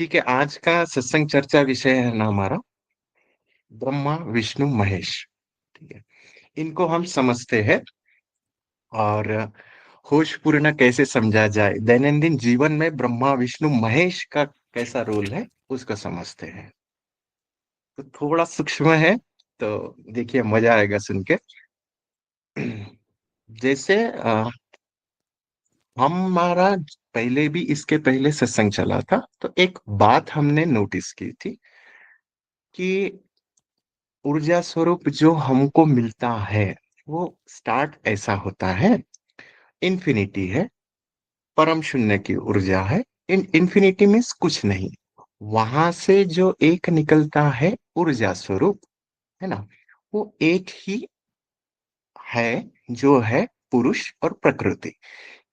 ठीक है, आज का सत्संग चर्चा विषय है ना हमारा ब्रह्मा, विष्णु, महेश। ठीक है, इनको हम समझते हैं और होशपूर्ण कैसे समझा जाए, दैनंदिन जीवन में ब्रह्मा, विष्णु, महेश का कैसा रोल है, उसको समझते हैं। तो थोड़ा सूक्ष्म है, तो देखिए मजा आएगा सुन के। जैसे हमारा पहले भी इसके पहले सत्संग चला था, तो एक बात हमने नोटिस की थी कि ऊर्जा स्वरूप जो हमको मिलता है वो स्टार्ट ऐसा होता है, इन्फिनिटी है, परम शून्य की ऊर्जा है। इन्फिनिटी मीन्स कुछ नहीं, वहां से जो एक निकलता है ऊर्जा स्वरूप, है ना, वो एक ही है, जो है पुरुष और प्रकृति।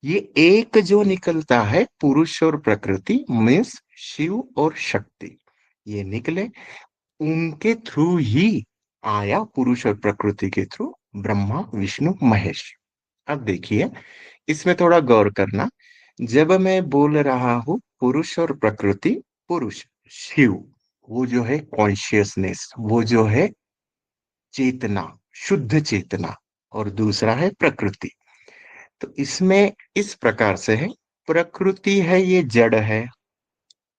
ये एक जो निकलता है पुरुष और प्रकृति मीन्स शिव और शक्ति, ये निकले, उनके थ्रू ही आया, पुरुष और प्रकृति के थ्रू ब्रह्मा, विष्णु, महेश। अब देखिए, इसमें थोड़ा गौर करना। जब मैं बोल रहा हूं पुरुष और प्रकृति, पुरुष शिव, वो जो है कॉन्शियसनेस, वो जो है चेतना, शुद्ध चेतना, और दूसरा है प्रकृति। तो इसमें इस प्रकार से है, प्रकृति है ये जड़ है,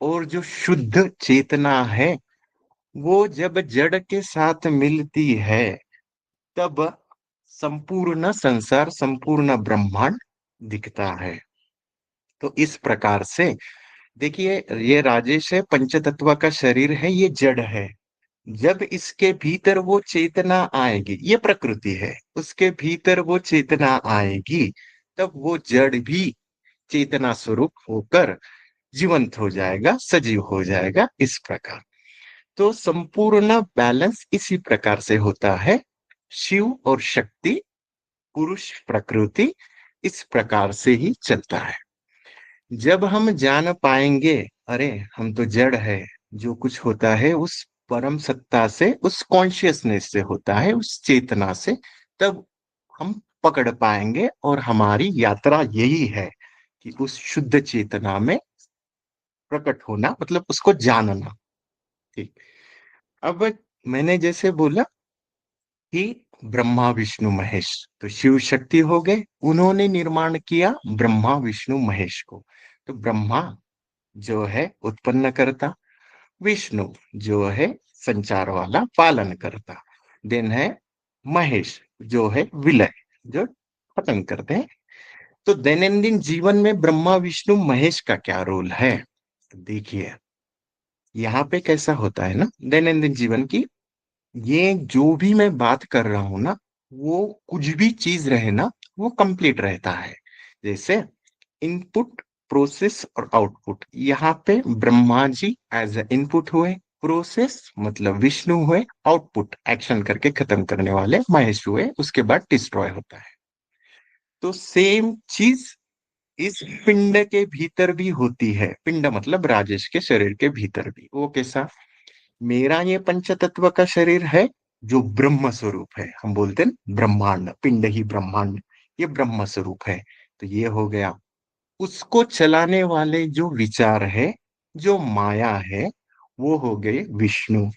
और जो शुद्ध चेतना है वो जब जड़ के साथ मिलती है तब संपूर्ण संसार, संपूर्ण ब्रह्मांड दिखता है। तो इस प्रकार से देखिए, ये राजेश है, पंचतत्व का शरीर है, ये जड़ है। जब इसके भीतर वो चेतना आएगी, ये प्रकृति है, उसके भीतर वो चेतना आएगी, तब वो जड़ भी चेतना स्वरूप होकर जीवंत हो जाएगा, सजीव हो जाएगा, इस प्रकार। तो संपूर्ण बैलेंस इसी प्रकार से होता है। शिव और शक्ति, पुरुष प्रकृति, इस प्रकार से ही चलता है। जब हम जान पाएंगे, अरे हम तो जड़ है, जो कुछ होता है उस परम सत्ता से, उस कॉन्शियसनेस से होता है, उस चेतना से, तब हम पकड़ पाएंगे, और हमारी यात्रा यही है कि उस शुद्ध चेतना में प्रकट होना, मतलब उसको जानना। ठीक। अब मैंने जैसे बोला कि ब्रह्मा, विष्णु, महेश, तो शिव शक्ति हो गए, उन्होंने निर्माण किया ब्रह्मा, विष्णु, महेश को। तो ब्रह्मा जो है उत्पन्न करता, विष्णु जो है संचार वाला, पालन करता, देन है महेश जो है विलय, जो खत्म करते हैं। तो दैनंदिन जीवन में ब्रह्मा, विष्णु, महेश का क्या रोल है? देखिए, यहाँ पे कैसा होता है ना, दैनंदिन जीवन की, ये जो भी मैं बात कर रहा हूं ना, वो कुछ भी चीज रहे ना, वो कंप्लीट रहता है। जैसे इनपुट, प्रोसेस और आउटपुट, यहाँ पे Brahma ji as a input हुए, प्रोसेस मतलब विष्णु हुए, आउटपुट एक्शन करके खत्म करने वाले महेश हुए, उसके बाद डिस्ट्रॉय होता है। तो सेम चीज इस पिंड के भीतर भी होती है, पिंड मतलब राजेश के शरीर के भीतर भी। वो कैसा? मेरा ये पंच तत्व का शरीर है, जो ब्रह्म स्वरूप है, हम बोलते हैं ब्रह्मांड, पिंड ही ब्रह्मांड, ये ब्रह्म स्वरूप है। तो ये हो गया, उसको चलाने वाले जो विचार है, जो माया है, वो हो गए विष्णु।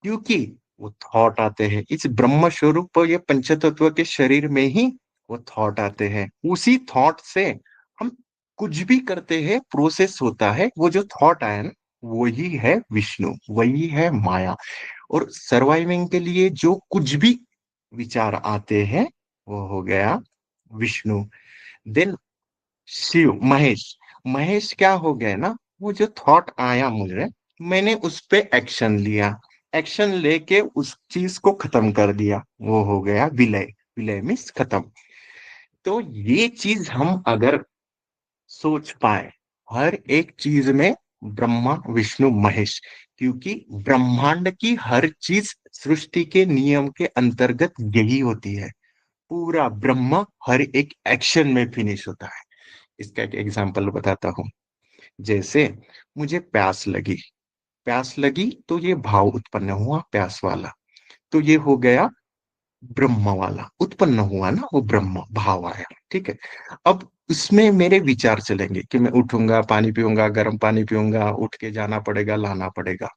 क्योंकि वो थॉट आते हैं इस ब्रह्म स्वरूप, ये पंचतत्व के शरीर में ही वो थॉट आते हैं, उसी थॉट से हम कुछ भी करते हैं, प्रोसेस होता है, वो जो थॉट आया ना, वही है विष्णु, वही है माया। और सर्वाइविंग के लिए जो कुछ भी विचार आते हैं, वो हो गया विष्णु। देन शिव, महेश, महेश क्या हो गया ना, वो जो थॉट आया मुझे, मैंने उस पे एक्शन लिया, एक्शन लेके उस चीज को खत्म कर दिया, वो हो गया विलय। विलय मीन्स खत्म। तो ये चीज हम अगर सोच पाए, हर एक चीज में ब्रह्मा, विष्णु, महेश, क्योंकि ब्रह्मांड की हर चीज सृष्टि के नियम के अंतर्गत यही होती है। पूरा ब्रह्म हर एक एक्शन में फिनिश होता है। इसका एक एग्जांपल बताता हूँ। जैसे मुझे प्यास लगी, प्यास लगी तो ये भाव उत्पन्न हुआ प्यास वाला, तो ये हो गया ब्रह्म वाला, उत्पन्न हुआ ना, वो ब्रह्म भाव आया। ठीक है। अब उसमें मेरे विचार चलेंगे कि मैं उठूंगा, पानी पीऊंगा, गर्म पानी पीऊंगा, उठ के जाना पड़ेगा, लाना पड़ेगा।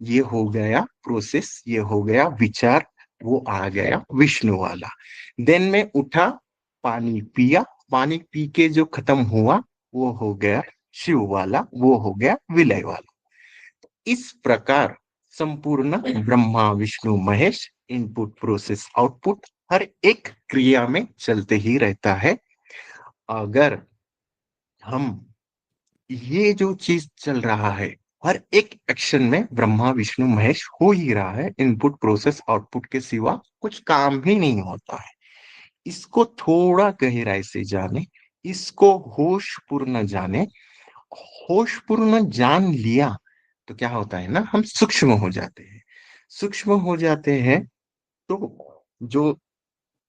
ये हो गया प्रोसेस, ये हो गया विचार, वो आ गया विष्णु वाला। देन मैं उठा, पानी पिया, पानी पी के जो खत्म हुआ वो हो गया शिव वाला, वो हो गया विलय वाला। इस प्रकार संपूर्ण Brahma Vishnu Mahesh, input process output, हर एक क्रिया में चलते ही रहता है। अगर हम ये जो चीज चल रहा है, हर एक एक्शन में ब्रह्मा विष्णु महेश हो ही रहा है, इनपुट प्रोसेस आउटपुट के सिवा कुछ काम ही नहीं होता है। इसको थोड़ा गहराई से जाने, इसको होशपूर्ण जाने। होशपूर्ण जान लिया तो क्या होता है ना, हम सूक्ष्म हो जाते हैं। सूक्ष्म हो जाते हैं तो जो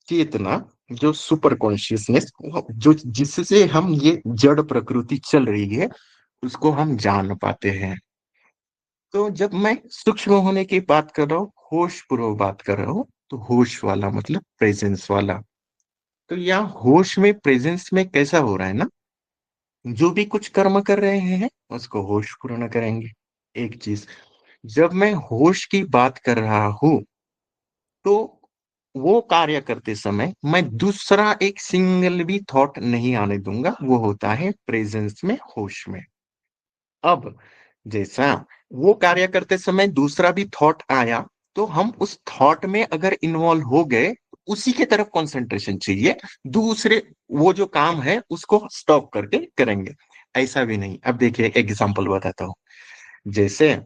चेतना, जो सुपर कॉन्शियसनेस, जो जिससे हम ये जड़ प्रकृति चल रही है उसको हम जान पाते हैं। तो जब मैं सूक्ष्म होने की बात कर रहा हूँ, होश पूर्वक बात कर रहा हूँ, तो होश वाला मतलब प्रेजेंस वाला। तो यहाँ होश में, प्रेजेंस में कैसा हो रहा है ना, जो भी कुछ कर्म कर रहे हैं उसको होश पूर्ण करेंगे। एक चीज, जब मैं होश की बात कर रहा हूं तो वो कार्य करते समय मैं दूसरा एक सिंगल भी थॉट नहीं आने दूंगा, वो होता है प्रेजेंस में, होश में। अब जैसा वो कार्य करते समय दूसरा भी थॉट आया, तो हम उस थॉट में अगर इन्वॉल्व हो गए, उसी के तरफ कंसंट्रेशन चाहिए। दूसरे वो जो काम है उसको स्टॉप करके करेंगे, ऐसा भी नहीं। अब देखिए एग्जांपल बताता हूँ। जैसे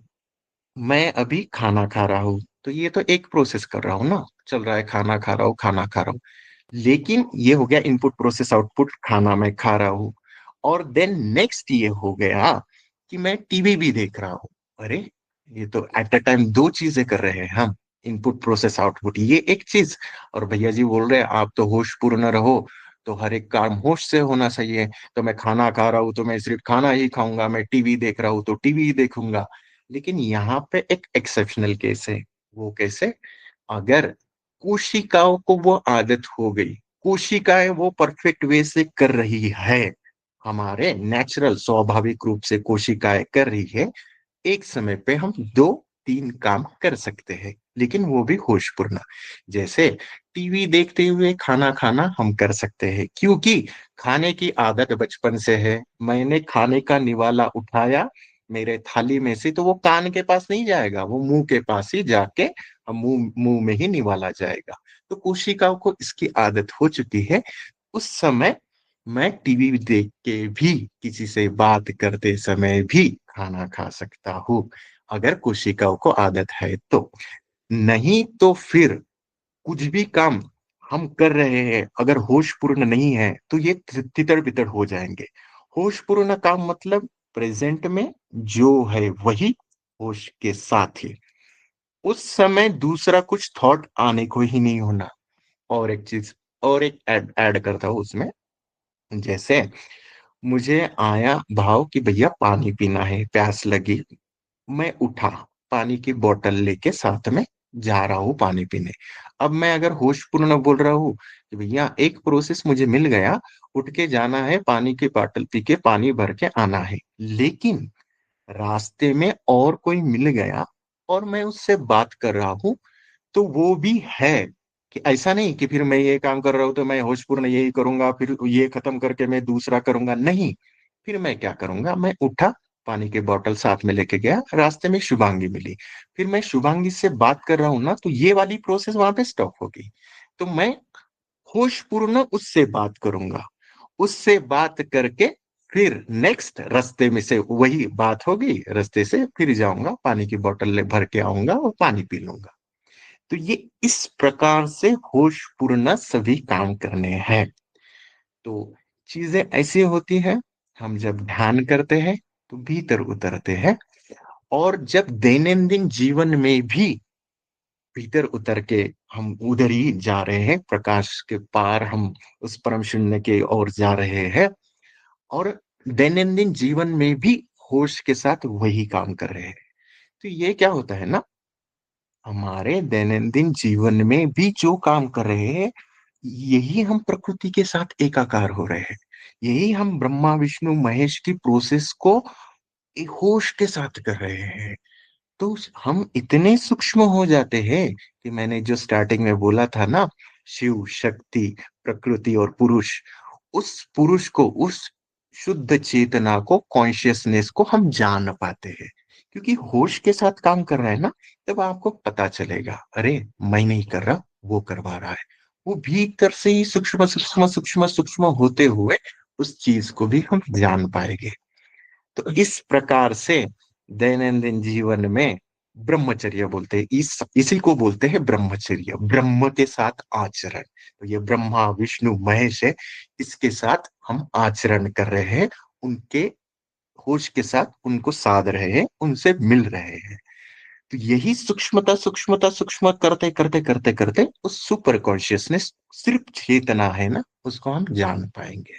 मैं अभी खाना खा रहा हूँ, तो ये तो एक प्रोसेस कर रहा हूँ ना, चल रहा है, खाना खा रहा हूँ, खाना खा रहा हूँ। लेकिन ये हो गया इनपुट प्रोसेस आउटपुट, खाना मैं खा रहा हूँ। और देन नेक्स्ट ये हो गया कि मैं टीवी भी देख रहा हूँ। अरे, ये तो एट अ टाइम दो चीजें कर रहे हैं हम, इनपुट प्रोसेस आउटपुट, ये एक चीज। और भैया जी बोल रहे हैं आप तो होशपूर्ण रहो, तो हर एक काम होश से होना चाहिए। तो मैं खाना खा रहा हूँ तो मैं सिर्फ खाना ही खाऊंगा, मैं टीवी देख रहा हूँ तो टीवी ही देखूंगा। लेकिन यहाँ पे एक एक्सेप्शनल केस है। वो कैसे? अगर कोशिकाओं को वो आदत हो गई, कोशिकाएं वो परफेक्ट वे से कर रही है, हमारे नेचुरल स्वाभाविक रूप से कोशिकाएं कर रही है, एक समय पे हम दो तीन काम कर सकते हैं, लेकिन वो भी होशपूर्ण। जैसे टीवी देखते हुए खाना खाना हम कर सकते हैं, क्योंकि खाने की आदत बचपन से है। मैंने खाने का निवाला उठाया मेरे थाली में से, तो वो कान के पास नहीं जाएगा, वो मुंह के पास ही जाके मुंह मुंह में ही निवाला जाएगा। तो कोशिकाओं को इसकी आदत हो चुकी है। उस समय मैं टीवी देख के भी, किसी से बात करते समय भी खाना खा सकता हूँ, अगर कोशिकाओं को आदत है तो। नहीं तो फिर कुछ भी काम हम कर रहे हैं, अगर होशपूर्ण नहीं है तो ये तितर बितर हो जाएंगे। होशपूर्ण काम मतलब प्रेजेंट में जो है वही, होश के साथ ही। उस समय दूसरा कुछ थॉट आने को ही नहीं होना। और एक चीज, और एक ऐड करता हूँ उसमें। जैसे मुझे आया भाव कि भैया पानी पीना है, प्यास लगी, मैं उठा, पानी की बोतल लेके साथ में जा रहा हूँ पानी पीने। अब मैं अगर होशपूर्ण बोल रहा हूँ कि भैया एक प्रोसेस मुझे मिल गया, उठ के जाना है, पानी की बोतल पी के पानी भर के आना है। लेकिन रास्ते में और कोई मिल गया और मैं उससे बात कर रहा हूँ, तो वो भी है। कि ऐसा नहीं कि फिर मैं ये काम कर रहा हूं तो मैं होशपूर्ण यही करूंगा, फिर ये खत्म करके मैं दूसरा करूंगा, नहीं। फिर मैं क्या करूंगा, मैं उठा, पानी की बोतल साथ में लेके गया, रास्ते में शुभांगी मिली, फिर मैं शुभांगी से बात कर रहा हूं ना, तो ये वाली प्रोसेस वहां पे स्टॉप हो गई। तो मैं होशपूर्ण उससे बात करूंगा, उससे बात करके फिर नेक्स्ट रास्ते में से वही बात होगी, रास्ते से फिर जाऊंगा, पानी की बोतल भर के आऊंगा और पानी पी लूंगा। तो ये इस प्रकार से होशपूर्ण सभी काम करने हैं। तो चीजें ऐसी होती है, हम जब ध्यान करते हैं तो भीतर उतरते हैं। और जब दैनंदिन जीवन में भी भीतर उतर के हम उधर ही जा रहे हैं, प्रकाश के पार हम उस परम शून्य के ओर जा रहे हैं। और दैनंदिन जीवन में भी होश के साथ वही काम कर रहे हैं। तो ये क्या होता है ना, हमारे दैनंदिन जीवन में भी जो काम कर रहे हैं, यही हम प्रकृति के साथ एकाकार हो रहे हैं। यही हम ब्रह्मा विष्णु महेश की प्रोसेस को एक होश के साथ कर रहे हैं। तो हम इतने सूक्ष्म हो जाते हैं कि मैंने जो स्टार्टिंग में बोला था ना, शिव शक्ति प्रकृति और पुरुष, उस पुरुष को, उस शुद्ध चेतना को, कॉन्शियसनेस को हम जान पाते हैं। क्योंकि होश के साथ काम कर रहा है ना, तब आपको पता चलेगा, अरे मैं नहीं कर रहा, वो करवा रहा है। वो भीतर से ही सूक्ष्म सूक्ष्म सूक्ष्म सूक्ष्म होते हुए उस चीज को भी हम जान पाएंगे। तो इस प्रकार से दैनंदिन जीवन में ब्रह्मचर्य बोलते हैं, इसी को बोलते हैं ब्रह्मचर्य, ब्रह्म के साथ आचरण। तो ये ब्रह्मा विष्णु महेश है, इसके साथ हम आचरण कर रहे हैं, उनके होश के साथ उनको साध रहे हैं, उनसे मिल रहे हैं। तो यही सूक्ष्मता सूक्ष्मता सूक्ष्म करते करते करते करते उस सुपर कॉन्शियसनेस, सिर्फ चेतना है ना, उसको हम जान पाएंगे।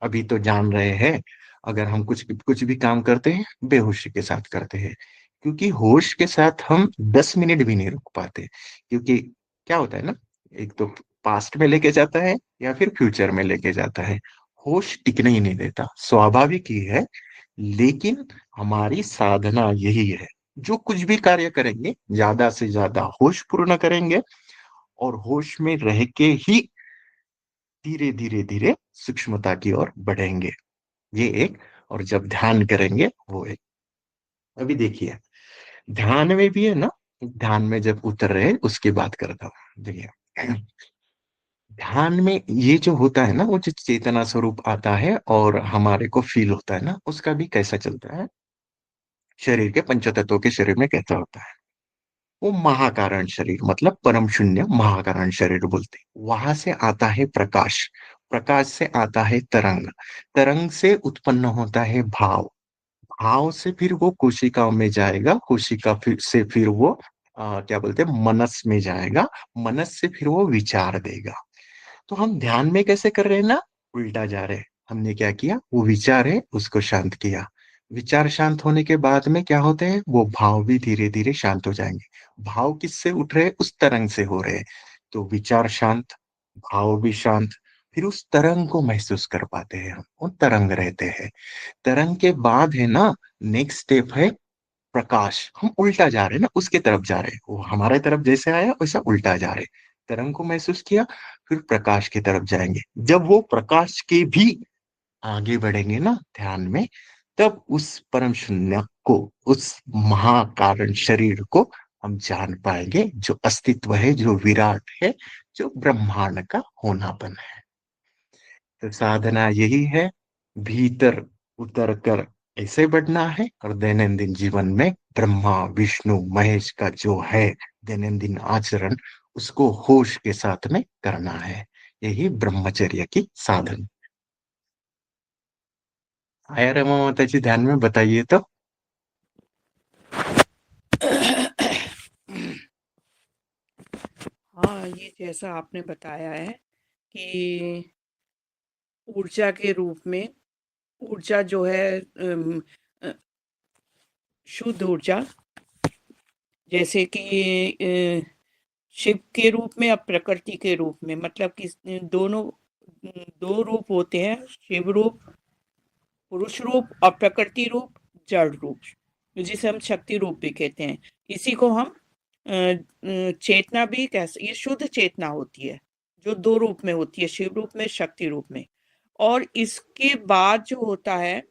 अभी तो जान रहे हैं, अगर हम कुछ कुछ भी काम करते हैं बेहोशी के साथ करते हैं, क्योंकि होश के साथ हम 10 मिनट भी नहीं रुक पाते। क्योंकि क्या होता है ना, एक तो पास्ट में लेके जाता है या फिर फ्यूचर में लेके जाता है, होश टिकने ही नहीं देता, स्वाभाविक ही है। लेकिन हमारी साधना यही है, जो कुछ भी कार्य करेंगे ज्यादा से ज्यादा होश पूर्ण करेंगे, और होश में रह के ही धीरे धीरे धीरे सूक्ष्मता की ओर बढ़ेंगे। ये एक, और जब ध्यान करेंगे वो एक। अभी देखिए, ध्यान में भी है ना, ध्यान में जब उतर रहे उसकी बात करता हूँ। देखिए, ध्यान में ये जो होता है ना, वो जो चेतना स्वरूप आता है और हमारे को फील होता है ना, उसका भी कैसा चलता है, शरीर के पंचतत्वों के शरीर में कैसा होता है, वो महाकारण शरीर, मतलब परम शून्य महाकारण शरीर बोलते हैं। वहां से आता है प्रकाश, प्रकाश से आता है तरंग, तरंग से उत्पन्न होता है भाव, भाव से फिर वो कोशिकाओं में जाएगा, कोशिका फिर वो क्या बोलते हैं, मनस में जाएगा, मनस से फिर वो विचार देगा। तो हम ध्यान में कैसे कर रहे हैं ना, उल्टा जा रहे हैं। हमने क्या किया, वो विचार है उसको शांत किया, विचार शांत होने के बाद में क्या होते हैं, वो भाव भी धीरे धीरे शांत हो जाएंगे। भाव किससे उठ रहे हैं, उस तरंग से हो रहे हैं। तो विचार शांत, भाव भी शांत, फिर उस तरंग को महसूस कर पाते हैं हम, वो तरंग रहते हैं। तरंग के बाद है ना, नेक्स्ट स्टेप है प्रकाश। हम उल्टा जा रहे हैं ना, उसके तरफ जा रहे हैं, वो हमारे तरफ जैसे आया वैसा उल्टा जा रहे हैं। तरंग को महसूस किया, फिर प्रकाश की तरफ जाएंगे। जब वो प्रकाश के भी आगे बढ़ेंगे ना ध्यान में, तब उस परम शून्य को, उस महाकारण शरीर को हम जान पाएंगे, जो अस्तित्व है, जो विराट है, जो ब्रह्मांड का होनापन है। तो साधना यही है, भीतर उतर कर ऐसे बढ़ना है, और दैनंदिन जीवन में ब्रह्मा विष्णु महेश का जो है दैनंदिन आचरण, उसको होश के साथ में करना है। यही ब्रह्मचर्य की साधन। आया रमा माता जी ध्यान में, बताइए तो। हाँ, ये जैसा आपने बताया है कि ऊर्जा के रूप में, ऊर्जा जो है अ, शुद्ध ऊर्जा, जैसे कि शिव के रूप में और प्रकृति के रूप में, मतलब कि दोनों 2 रूप होते हैं, शिव रूप, पुरुष रूप, और प्रकृति रूप, जड़ रूप, जिसे हम शक्ति रूप भी कहते हैं। इसी को हम चेतना भी ये शुद्ध चेतना होती है, जो 2 रूप में होती है, शिव रूप में, शक्ति रूप में। और इसके बाद जो होता है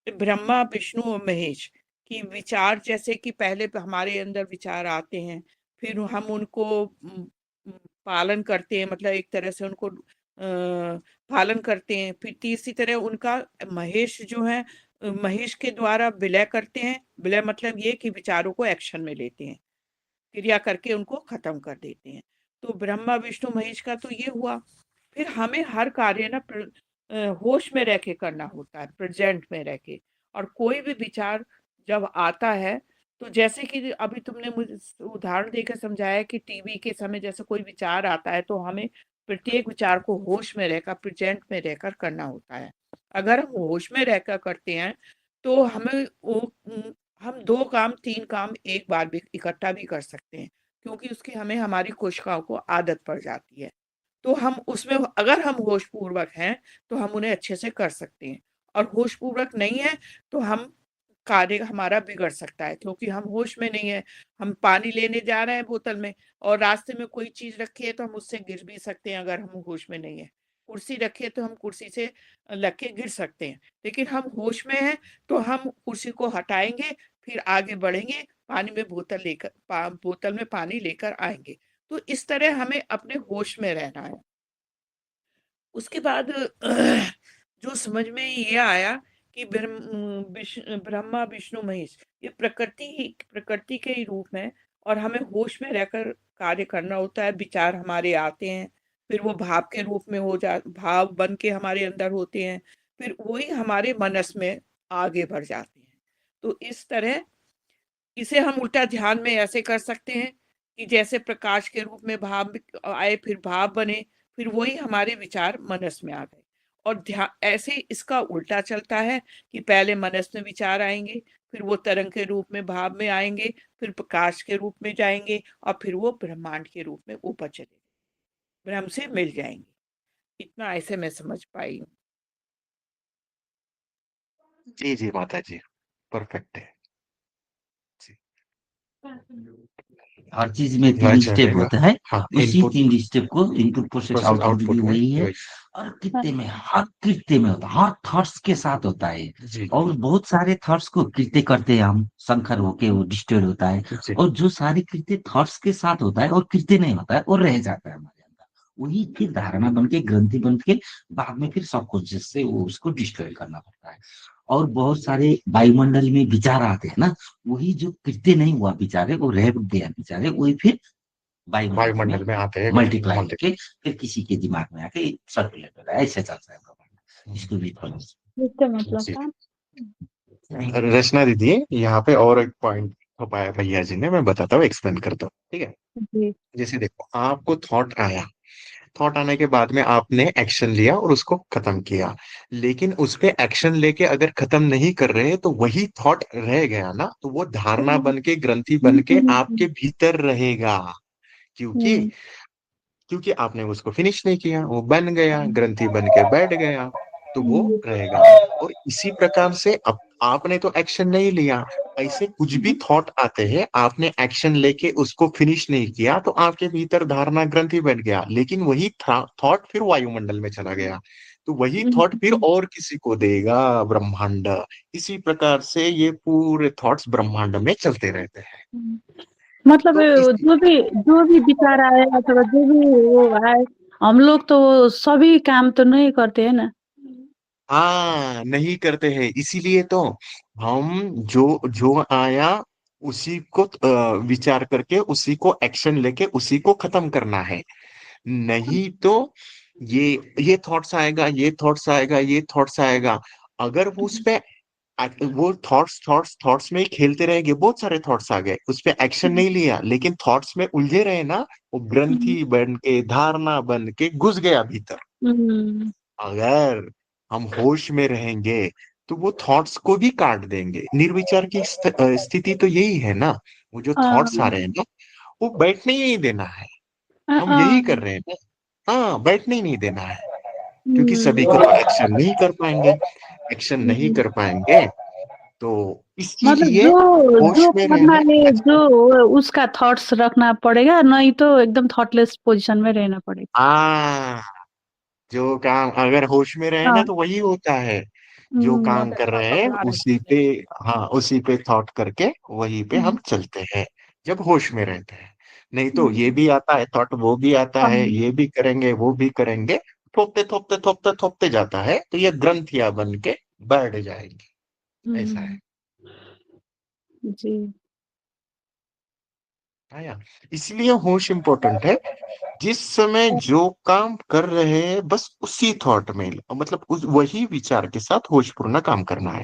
ब्रह्मा विष्णु और महेश की विचार, जैसे कि पहले हमारे अंदर विचार आते हैं, फिर हम उनको पालन करते हैं, मतलब एक तरह से उनको पालन करते हैं, फिर तीसरी तरह उनका महेश जो है, महेश के द्वारा विलय करते हैं। विलय मतलब ये कि विचारों को एक्शन में लेते हैं, क्रिया करके उनको खत्म कर देते हैं। तो ब्रह्मा विष्णु महेश का तो ये हुआ। फिर हमें हर कार्य ना होश में रह के करना होता है, प्रेजेंट में रह के। और कोई भी विचार जब आता है, तो जैसे कि अभी तुमने मुझे उदाहरण देकर समझाया कि टीवी के समय जैसे कोई विचार आता है, तो हमें प्रत्येक विचार को होश में रहकर, प्रेजेंट में रहकर करना होता है। अगर हम होश में रहकर करते हैं, तो हमें हम 2 काम 3 काम एक बार भी इकट्ठा भी कर सकते हैं, क्योंकि उसकी हमें हमारी कोशिकाओं को आदत पड़ जाती है। तो हम उसमें अगर हम होशपूर्वक हैं, तो हम उन्हें अच्छे से कर सकते हैं, और होशपूर्वक नहीं है, तो हम कार्य हमारा बिगड़ सकता है, क्योंकि हम होश में नहीं है। हम पानी लेने जा रहे हैं बोतल में, और रास्ते में कोई चीज़ रखी है, तो हम उससे गिर भी सकते हैं अगर हम होश में नहीं है। कुर्सी रखी है, तो हम कुर्सी से लग के गिर सकते हैं। लेकिन हम होश में हैं, तो हम कुर्सी को हटाएँगे, फिर आगे बढ़ेंगे, पानी में बोतल में पानी लेकर आएँगे। तो इस तरह हमें अपने होश में रहना है। उसके बाद जो समझ में ये आया कि ब्रह्मा, विष्णु, महेश, ये प्रकृति के ही रूप हैं, और हमें होश में रहकर कार्य करना होता है। विचार हमारे आते हैं, फिर वो भाव के रूप में भाव बन के हमारे अंदर होते हैं, फिर वही हमारे मनस में आगे बढ़ जाते हैं। तो इस तरह इसे हम उल्टा ध्यान में ऐसे कर सकते हैं कि जैसे प्रकाश के रूप में भाव आए, फिर भाव बने, फिर वही हमारे विचार मनस में आ गए। और ऐसे इसका उल्टा चलता है कि पहले मनस में विचार आएंगे, फिर वो तरंग के रूप में भाव में आएंगे, फिर प्रकाश के रूप में जाएंगे, और फिर वो ब्रह्मांड के रूप में ऊपर चले ब्रह्म से मिल जाएंगे। इतना ऐसे मैं समझ पाई हूँ। जी, जी माता जी, परफेक्ट है। जी, हर चीज में वह 3 स्टेप चलेगा। होता है। हाँ, उसी इनपुट, 3 स्टेप को इनपुट, प्रोसेस, प्रोसेस, आउटपुट भी आउटपुट में वही है। वही। और कृत्य में, हर कृत्य में होता है, हर थॉट्स के साथ होता है। जी, और बहुत सारे थॉट्स को कृत्य करते हैं हम, संकर होके वो डिस्टर्ब होता है। जी, और जो सारे कृत्य थॉट्स के साथ होता है और कृत्य नहीं होता है, वो रह जाता है हमारे अंदर। वही फिर धारणा बन के, ग्रंथि बन के, बाद में फिर सबकॉन्शियस से वो उसको डिस्ट्रॉय करना पड़ता है। और बहुत सारे वायुमंडल में विचार आते हैं ना, वही जो कृत्य नहीं हुआ विचार है, वो रह गया विचार है, वही फिर वायुमंडल में वायुमंडल में आते हैं मल्टीप्लाई मल्टीप्लाई। होके फिर किसी के दिमाग में आके सर्कुलेट होता है। ऐसे चलता है ब्रह्मांड। इसको भी थोड़ा इसका मतलब जी, था। रचना दीदी, यहाँ पे और एक पॉइंट छुपाया भैया जी ने, मैं बताता हूँ, एक्सप्लेन करता हूँ, ठीक है। जी। जैसे देखो, आपको थॉट आया, थॉट आने के बाद में आपने एक्शन लिया और उसको खत्म किया, लेकिन उस पे एक्शन लेके अगर खत्म नहीं कर रहे तो वही थॉट रह गया ना, तो वो धारणा बन के, ग्रंथि बन के आपके भीतर रहेगा। क्योंकि हम्म। क्योंकि आपने उसको फिनिश नहीं किया, वो बन गया, ग्रंथि बन के बैठ गया, तो वो हम्म। रहेगा। और इसी प्रकार से अब आपने तो एक्शन नहीं लिया, ऐसे कुछ भी थॉट आते हैं, आपने एक्शन लेके उसको फिनिश नहीं किया, तो आपके भीतर धारणा ग्रंथि बैठ गया, लेकिन वही थॉट फिर वायुमंडल में चला गया, तो वही थॉट फिर और किसी को देगा ब्रह्मांड। इसी प्रकार से ये पूरे थॉट्स ब्रह्मांड में चलते रहते हैं। मतलब तो इसी, जो भी विचार आए अथवा जो भी वो आए, हम लोग तो सभी काम तो नहीं करते हैं ना। हाँ, नहीं करते हैं, इसीलिए तो हम जो जो आया उसी को विचार करके, उसी को एक्शन लेके, उसी को खत्म करना है। नहीं तो ये ये थॉट्स आएगा, ये थॉट्स आएगा, ये थॉट्स आएगा, अगर वो उस पे वो थॉट्स में ही खेलते रहेंगे, बहुत सारे थॉट्स आ गए, उस पे एक्शन नहीं लिया, लेकिन थॉट्स में उलझे रहे ना, वो ग्रंथि बन के, धारणा बन के घुस गया भीतर। हम्म। अगर हम होश में रहेंगे तो वो थॉट्स को भी काट देंगे। निर्विचार की स्थिति तो यही है ना, वो जो थॉट्स आ रहे हैं ना, वो बैठने ही नहीं देना है। हम यही कर रहे हैं ना, हाँ, बैठने ही नहीं देना है, क्योंकि सभी को तो एक्शन नहीं कर पाएंगे। एक्शन नहीं कर पाएंगे तो मतलब इसीलिए जो होश जो में करना रहना है, अच्छा। जो उसका थॉट्स रखना पड़ेगा, नहीं तो एकदम थॉटलेस पोजीशन में रहना पड़ेगा। हाँ, जो काम अगर होश में रहे ना हाँ। तो वही होता है, जो हम्म। काम बहुत कर अच्छा रहे हैं समझा रहे उसी हैं। पे, हाँ, उसी पे थॉट करके वहीं पे हम चलते हैं, जब होश में रहते हैं। नहीं तो ये भी आता है थॉट, वो भी आता है, हाँ। ये भी करेंगे, वो भी करेंगे, थोपते थोपते थोपते थोपते जाता है, तो ये ग्रंथियां बन के बैठ जाएंगी। ऐसा है। हम्म। जी। आया, इसलिए होश इंपॉर्टेंट है। जिस समय जो काम कर रहे हैं बस उसी थॉट में, मतलब उस वही विचार के साथ होशपूर्ण काम करना है।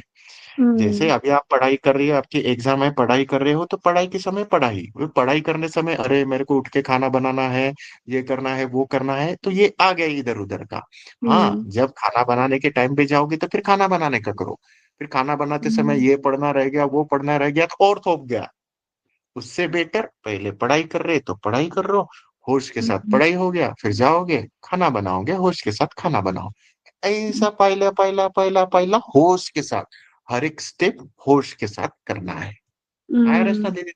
जैसे हम्म। अभी आप पढ़ाई कर रही है, आपकी एग्जाम है, पढ़ाई कर रहे हो, तो पढ़ाई के समय पढ़ाई, वो पढ़ाई करने समय अरे मेरे को उठ के खाना बनाना है, ये करना है, वो करना है, तो ये आ गया इधर उधर का। हाँ, हम्म। जब खाना बनाने के टाइम पे जाओगे तो फिर खाना बनाने का करो, फिर खाना बनाते समय हम्म। ये पढ़ना रह गया, वो पढ़ना रह गया, तो और थोप गया। उससे बेटर पहले पढ़ाई कर रहे तो पढ़ाई कर लो, होश के साथ हम्म, पढ़ाई हो गया, फिर जाओगे, खाना बनाओगे, होश के साथ खाना बनाओ। ऐसा पहला, पहला, पहला, पहला होश के साथ, हर एक स्टेप होश के साथ करना है। आया रास्ता हम्म, धीरे-धीरे?